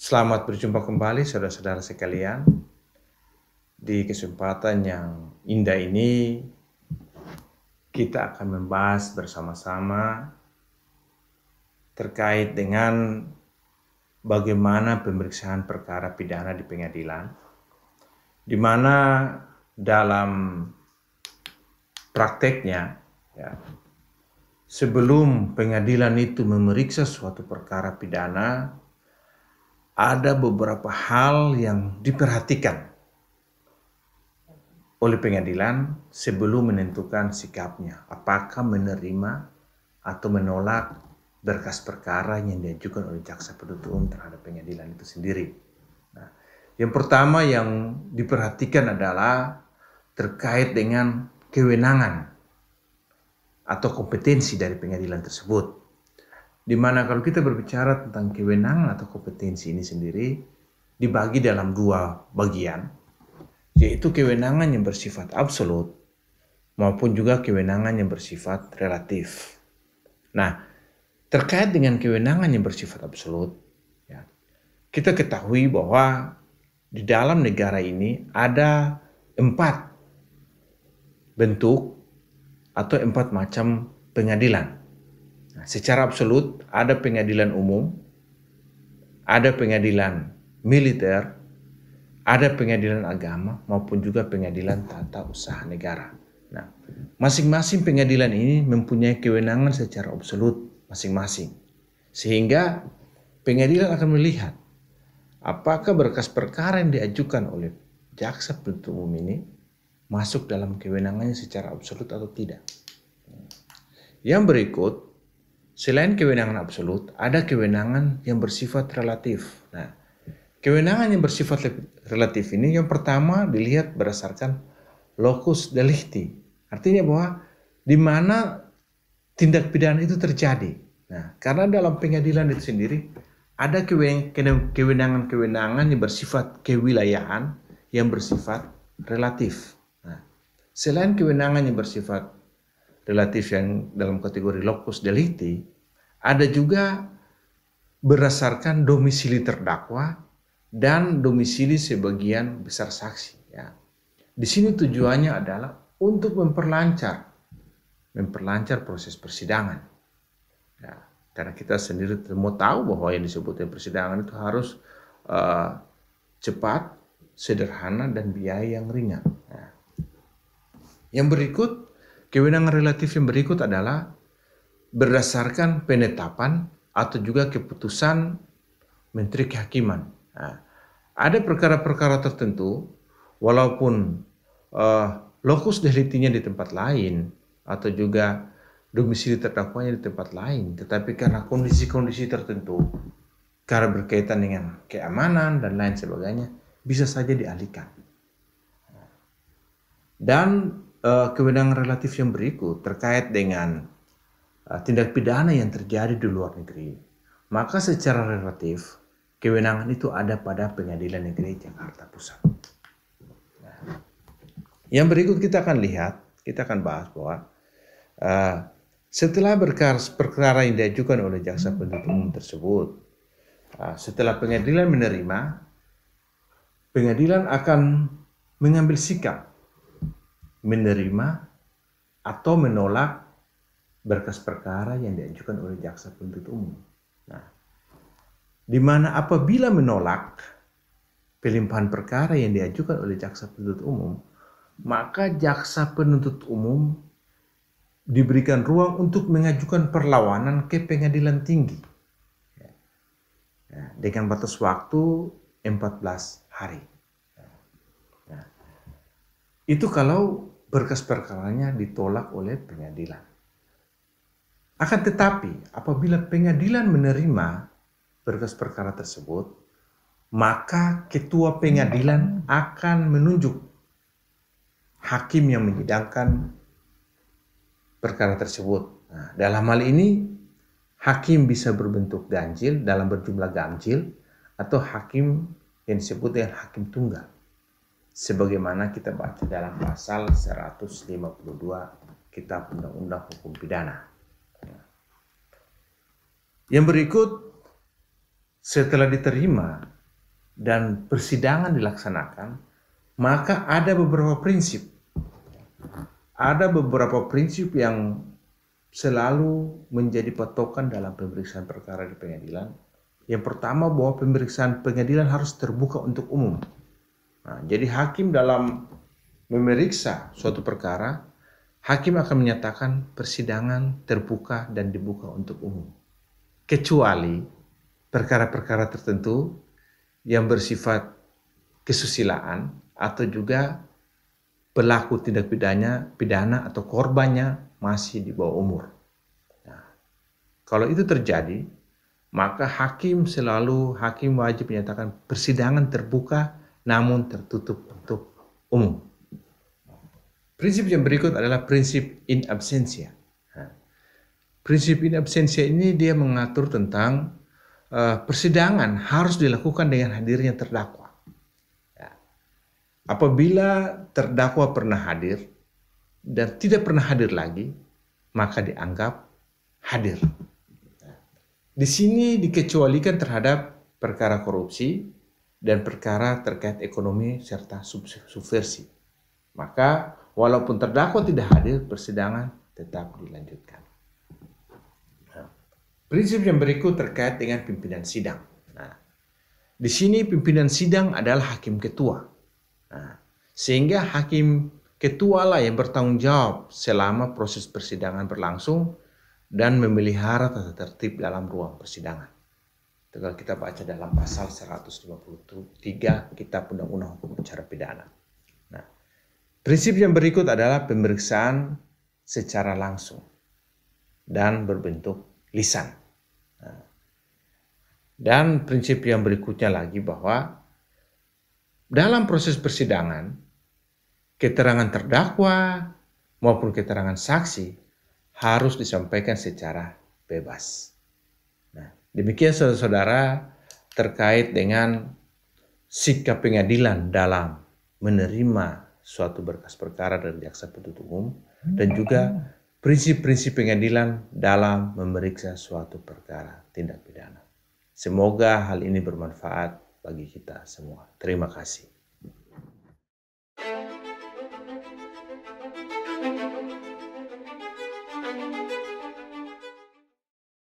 Selamat berjumpa kembali saudara-saudara sekalian. Di kesempatan yang indah ini kita akan membahas bersama-sama terkait dengan bagaimana pemeriksaan perkara pidana di pengadilan, di mana dalam prakteknya sebelum pengadilan itu memeriksa suatu perkara pidana, ada beberapa hal yang diperhatikan oleh pengadilan sebelum menentukan sikapnya, apakah menerima atau menolak berkas perkara yang diajukan oleh jaksa penuntut umum terhadap pengadilan itu sendiri. Nah, yang pertama yang diperhatikan adalah terkait dengan kewenangan atau kompetensi dari pengadilan tersebut. Di mana kalau kita berbicara tentang kewenangan atau kompetensi ini sendiri dibagi dalam dua bagian, yaitu kewenangan yang bersifat absolut maupun juga kewenangan yang bersifat relatif. Nah, terkait dengan kewenangan yang bersifat absolut, kita ketahui bahwa di dalam negara ini ada 4 bentuk atau 4 macam pengadilan. Secara absolut ada pengadilan umum, ada pengadilan militer, ada pengadilan agama maupun juga pengadilan tata usaha negara. Nah, masing-masing pengadilan ini mempunyai kewenangan secara absolut masing-masing. Sehingga pengadilan akan melihat apakah berkas perkara yang diajukan oleh jaksa penuntut umum ini masuk dalam kewenangannya secara absolut atau tidak. Yang berikut, selain kewenangan absolut, ada kewenangan yang bersifat relatif. Nah, kewenangan yang bersifat relatif ini yang pertama dilihat berdasarkan locus delicti. Artinya bahwa di mana tindak pidana itu terjadi. Nah, karena dalam pengadilan itu sendiri ada kewenangan-kewenangan yang bersifat kewilayahan yang bersifat relatif. Nah, selain kewenangan yang bersifat relatif yang dalam kategori locus delicti, ada juga berdasarkan domisili terdakwa dan domisili sebagian besar saksi. Di sini tujuannya adalah untuk memperlancar proses persidangan. Karena kita sendiri mau tahu bahwa yang disebutnya persidangan itu harus cepat, sederhana, dan biaya yang ringan. Yang berikut, kewenangan relatif yang berikut adalah berdasarkan penetapan atau juga keputusan Menteri Kehakiman. Ada perkara-perkara tertentu, walaupun locus delictinya di tempat lain atau juga domisili terdakwanya di tempat lain, tetapi karena kondisi-kondisi tertentu, karena berkaitan dengan keamanan dan lain sebagainya, bisa saja dialihkan. Dan kewenangan relatif yang berikut terkait dengan tindak pidana yang terjadi di luar negeri, maka secara relatif kewenangan itu ada pada Pengadilan Negeri Jakarta Pusat. Yang berikut kita akan bahas bahwa setelah perkara yang diajukan oleh jaksa penuntut umum tersebut, setelah pengadilan menerima, pengadilan akan mengambil sikap menerima atau menolak berkas perkara yang diajukan oleh jaksa penuntut umum. Nah, di mana apabila menolak pelimpahan perkara yang diajukan oleh jaksa penuntut umum, maka jaksa penuntut umum diberikan ruang untuk mengajukan perlawanan ke pengadilan tinggi dengan batas waktu 14 hari. Nah, itu kalau berkas perkaranya ditolak oleh pengadilan. Akan tetapi apabila pengadilan menerima berkas perkara tersebut, maka ketua pengadilan akan menunjuk hakim yang menyidangkan perkara tersebut. Nah, dalam hal ini hakim bisa berbentuk ganjil dalam berjumlah ganjil atau hakim yang disebut dengan hakim tunggal, sebagaimana kita baca dalam pasal 152 Kitab Undang-Undang Hukum Pidana. Yang berikut, setelah diterima dan persidangan dilaksanakan, maka ada beberapa prinsip. Ada beberapa prinsip yang selalu menjadi patokan dalam pemeriksaan perkara di pengadilan. Yang pertama, bahwa pemeriksaan pengadilan harus terbuka untuk umum. Nah, jadi hakim dalam memeriksa suatu perkara, hakim akan menyatakan persidangan terbuka dan dibuka untuk umum. Kecuali perkara-perkara tertentu yang bersifat kesusilaan atau juga pelaku tindak pidana atau korbannya masih di bawah umur. Nah, kalau itu terjadi, maka hakim wajib menyatakan persidangan terbuka namun tertutup untuk umum. Prinsip yang berikut adalah prinsip in absentia. Nah, prinsip in absentia ini dia mengatur tentang persidangan harus dilakukan dengan hadirnya terdakwa. Ya. Apabila terdakwa pernah hadir dan tidak pernah hadir lagi, maka dianggap hadir. Di sini dikecualikan terhadap perkara korupsi dan perkara terkait ekonomi serta subversi. Maka walaupun terdakwa tidak hadir, persidangan tetap dilanjutkan. Nah, prinsip yang berikut terkait dengan pimpinan sidang. Nah, di sini pimpinan sidang adalah hakim ketua. Nah, sehingga hakim ketua lah yang bertanggung jawab selama proses persidangan berlangsung dan memelihara tata tertib dalam ruang persidangan. Kalau kita baca dalam pasal 153 Kitab Undang-Undang Hukum Acara Pidana. Nah, prinsip yang berikut adalah pemeriksaan secara langsung dan berbentuk lisan. Nah, dan prinsip yang berikutnya lagi bahwa dalam proses persidangan, keterangan terdakwa maupun keterangan saksi harus disampaikan secara bebas. Nah, demikian saudara-saudara terkait dengan sikap pengadilan dalam menerima suatu berkas perkara dari jaksa penuntut umum dan juga prinsip-prinsip pengadilan dalam memeriksa suatu perkara tindak pidana. Semoga hal ini bermanfaat bagi kita semua. Terima kasih.